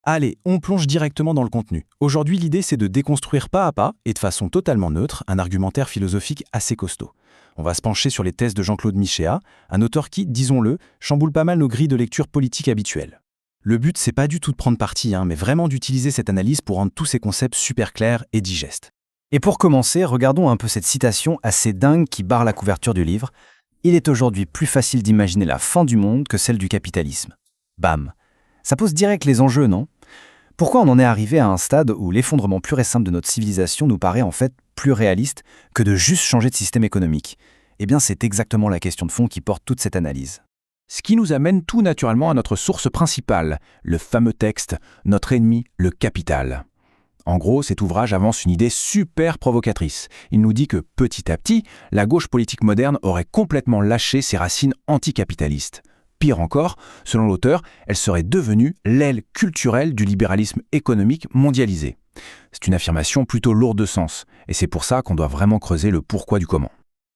Allez, on plonge directement dans le contenu. Aujourd'hui, l'idée, c'est de déconstruire pas à pas, et de façon totalement neutre, un argumentaire philosophique assez costaud. On va se pencher sur les thèses de Jean-Claude Michéa, un auteur qui, disons-le, chamboule pas mal nos grilles de lecture politique habituelles. Le but, c'est pas du tout de prendre parti, mais vraiment d'utiliser cette analyse pour rendre tous ces concepts super clairs et digestes. Et pour commencer, regardons un peu cette citation assez dingue qui barre la couverture du livre. Il est aujourd'hui plus facile d'imaginer la fin du monde que celle du capitalisme. Bam. Ça pose direct les enjeux, non? Pourquoi on en est arrivé à un stade où l'effondrement pur et simple de notre civilisation nous paraît en fait plus réaliste que de juste changer de système économique? Eh bien, c'est exactement la question de fond qui porte toute cette analyse. Ce qui nous amène tout naturellement à notre source principale, le fameux texte « Notre ennemi, le capital ». En gros, cet ouvrage avance une idée super provocatrice. Il nous dit que, petit à petit, la gauche politique moderne aurait complètement lâché ses racines anticapitalistes. Pire encore, selon l'auteur, elle serait devenue l'aile culturelle du libéralisme économique mondialisé. C'est une affirmation plutôt lourde de sens, et c'est pour ça qu'on doit vraiment creuser le pourquoi du comment.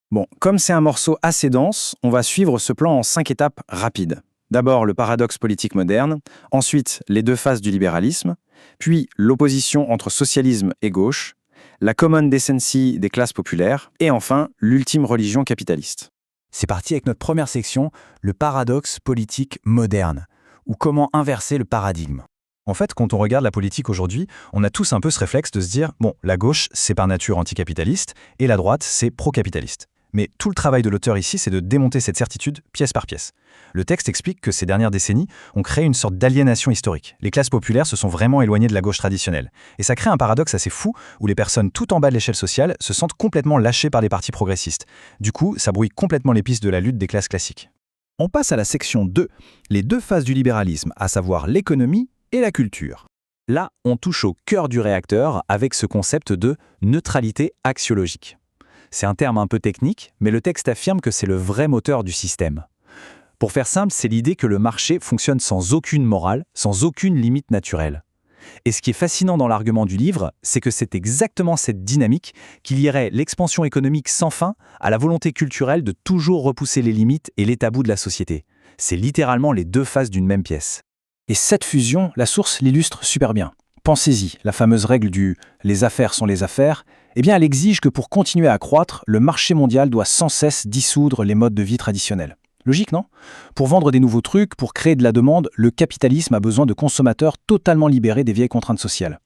Bon, comme c'est un morceau assez dense, on va suivre ce plan en 5 étapes rapides. D'abord, le paradoxe politique moderne, ensuite, les deux phases du libéralisme, puis l'opposition entre socialisme et gauche, la common decency des classes populaires, et enfin, l'ultime religion capitaliste. C'est parti avec notre première section, le paradoxe politique moderne, ou comment inverser le paradigme. En fait, quand on regarde la politique aujourd'hui, on a tous un peu ce réflexe de se dire « bon, la gauche, c'est par nature anticapitaliste, et la droite, c'est pro-capitaliste ». Mais tout le travail de l'auteur ici, c'est de démonter cette certitude pièce par pièce. Le texte explique que ces dernières décennies ont créé une sorte d'aliénation historique. Les classes populaires se sont vraiment éloignées de la gauche traditionnelle. Et ça crée un paradoxe assez fou où les personnes tout en bas de l'échelle sociale se sentent complètement lâchées par les partis progressistes. Du coup, ça brouille complètement les pistes de la lutte des classes classiques. On passe à la section 2, les deux phases du libéralisme, à savoir l'économie et la culture. Là, on touche au cœur du réacteur avec ce concept de neutralité axiologique. C'est un terme un peu technique, mais le texte affirme que c'est le vrai moteur du système. Pour faire simple, c'est l'idée que le marché fonctionne sans aucune morale, sans aucune limite naturelle. Et ce qui est fascinant dans l'argument du livre, c'est que c'est exactement cette dynamique qui lierait l'expansion économique sans fin à la volonté culturelle de toujours repousser les limites et les tabous de la société. C'est littéralement les deux faces d'une même pièce. Et cette fusion, la source l'illustre super bien. Pensez-y, la fameuse règle du « les affaires sont les affaires », eh bien elle exige que pour continuer à croître, le marché mondial doit sans cesse dissoudre les modes de vie traditionnels. Logique, non? Pour vendre des nouveaux trucs, pour créer de la demande, le capitalisme a besoin de consommateurs totalement libérés des vieilles contraintes sociales.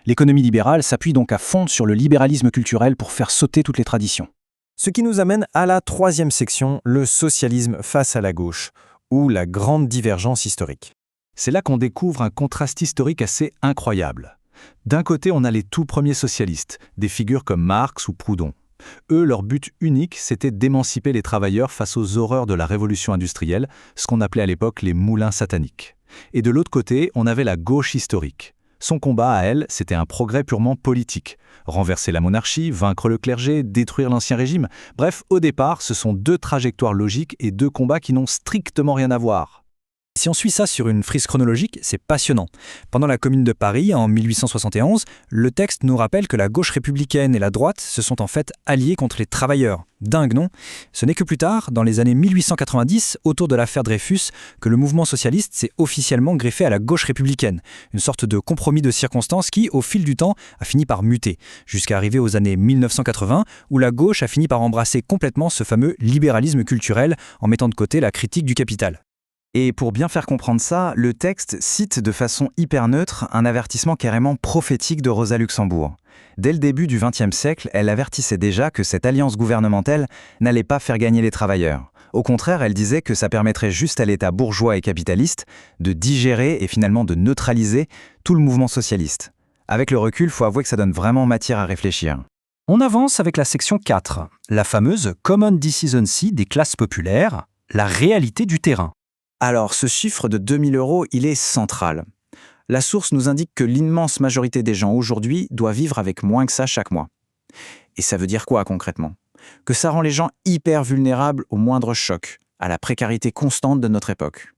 L'économie libérale s'appuie donc à fond sur le libéralisme culturel pour faire sauter toutes les traditions. Ce qui nous amène à la troisième section, le socialisme face à la gauche, ou la grande divergence historique. C'est là qu'on découvre un contraste historique assez incroyable. D'un côté, on a les tout premiers socialistes, des figures comme Marx ou Proudhon. Eux, leur but unique, c'était d'émanciper les travailleurs face aux horreurs de la révolution industrielle, ce qu'on appelait à l'époque les moulins sataniques. Et de l'autre côté, on avait la gauche historique. Son combat à elle, c'était un progrès purement politique. Renverser la monarchie, vaincre le clergé, détruire l'ancien régime. Bref, au départ, ce sont deux trajectoires logiques et deux combats qui n'ont strictement rien à voir. Si on suit ça sur une frise chronologique, c'est passionnant. Pendant la Commune de Paris, en 1871, le texte nous rappelle que la gauche républicaine et la droite se sont en fait alliées contre les travailleurs. Dingue, non? Ce n'est que plus tard, dans les années 1890, autour de l'affaire Dreyfus, que le mouvement socialiste s'est officiellement greffé à la gauche républicaine. Une sorte de compromis de circonstances qui, au fil du temps, a fini par muter, jusqu'à arriver aux années 1980, où la gauche a fini par embrasser complètement ce fameux libéralisme culturel en mettant de côté la critique du capital. Et pour bien faire comprendre ça, le texte cite de façon hyper neutre un avertissement carrément prophétique de Rosa Luxembourg. Dès le début du XXe siècle, elle avertissait déjà que cette alliance gouvernementale n'allait pas faire gagner les travailleurs. Au contraire, elle disait que ça permettrait juste à l'État bourgeois et capitaliste de digérer et finalement de neutraliser tout le mouvement socialiste. Avec le recul, faut avouer que ça donne vraiment matière à réfléchir. On avance avec la section 4, la fameuse Common Decency des classes populaires, la réalité du terrain. Alors, ce chiffre de 2000 €, il est central. La source nous indique que l'immense majorité des gens aujourd'hui doit vivre avec moins que ça chaque mois. Et ça veut dire quoi concrètement? Que ça rend les gens hyper vulnérables au moindre choc, à la précarité constante de notre époque.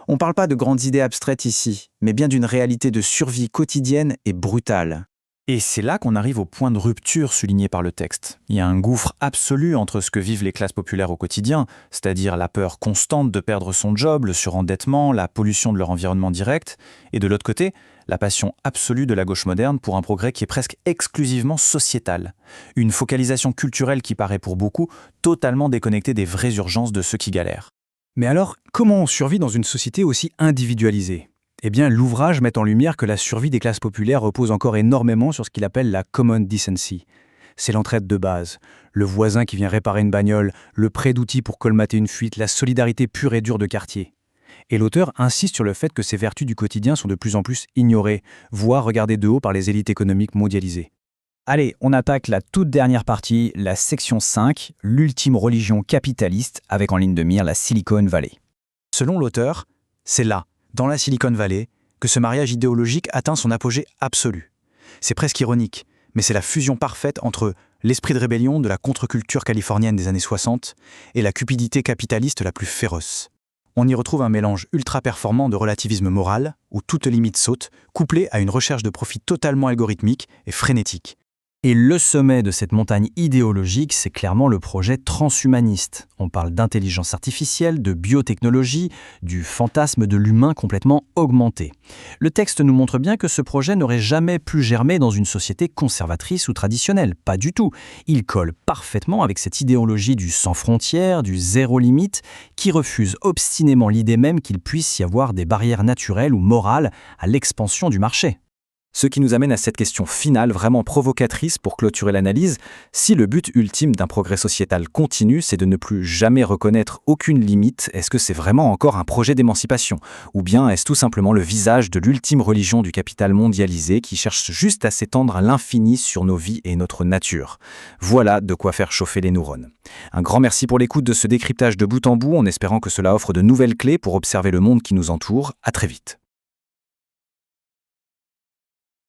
On ne parle pas de grandes idées abstraites ici, mais bien d'une réalité de survie quotidienne et brutale. Et c'est là qu'on arrive au point de rupture souligné par le texte. Il y a un gouffre absolu entre ce que vivent les classes populaires au quotidien, c'est-à-dire la peur constante de perdre son job, le surendettement, la pollution de leur environnement direct, et de l'autre côté, la passion absolue de la gauche moderne pour un progrès qui est presque exclusivement sociétal. Une focalisation culturelle qui paraît pour beaucoup totalement déconnectée des vraies urgences de ceux qui galèrent. Mais alors, comment on survit dans une société aussi individualisée ? Eh bien, l'ouvrage met en lumière que la survie des classes populaires repose encore énormément sur ce qu'il appelle la common decency. C'est l'entraide de base, le voisin qui vient réparer une bagnole, le prêt d'outils pour colmater une fuite, la solidarité pure et dure de quartier. Et l'auteur insiste sur le fait que ces vertus du quotidien sont de plus en plus ignorées, voire regardées de haut par les élites économiques mondialisées. Allez, on attaque la toute dernière partie, la section 5, l'ultime religion capitaliste, avec en ligne de mire la Silicon Valley. Selon l'auteur, c'est là, dans la Silicon Valley, que ce mariage idéologique atteint son apogée absolu. C'est presque ironique, mais c'est la fusion parfaite entre l'esprit de rébellion de la contre-culture californienne des années 60 et la cupidité capitaliste la plus féroce. On y retrouve un mélange ultra-performant de relativisme moral, où toute limite saute, couplé à une recherche de profit totalement algorithmique et frénétique. Et le sommet de cette montagne idéologique, c'est clairement le projet transhumaniste. On parle d'intelligence artificielle, de biotechnologie, du fantasme de l'humain complètement augmenté. Le texte nous montre bien que ce projet n'aurait jamais pu germer dans une société conservatrice ou traditionnelle. Pas du tout. Il colle parfaitement avec cette idéologie du sans frontières, du zéro limite, qui refuse obstinément l'idée même qu'il puisse y avoir des barrières naturelles ou morales à l'expansion du marché. Ce qui nous amène à cette question finale vraiment provocatrice pour clôturer l'analyse. Si le but ultime d'un progrès sociétal continu, c'est de ne plus jamais reconnaître aucune limite, est-ce que c'est vraiment encore un projet d'émancipation ? Ou bien est-ce tout simplement le visage de l'ultime religion du capital mondialisé qui cherche juste à s'étendre à l'infini sur nos vies et notre nature ? Voilà de quoi faire chauffer les neurones. Un grand merci pour l'écoute de ce décryptage de bout en bout, en espérant que cela offre de nouvelles clés pour observer le monde qui nous entoure. À très vite.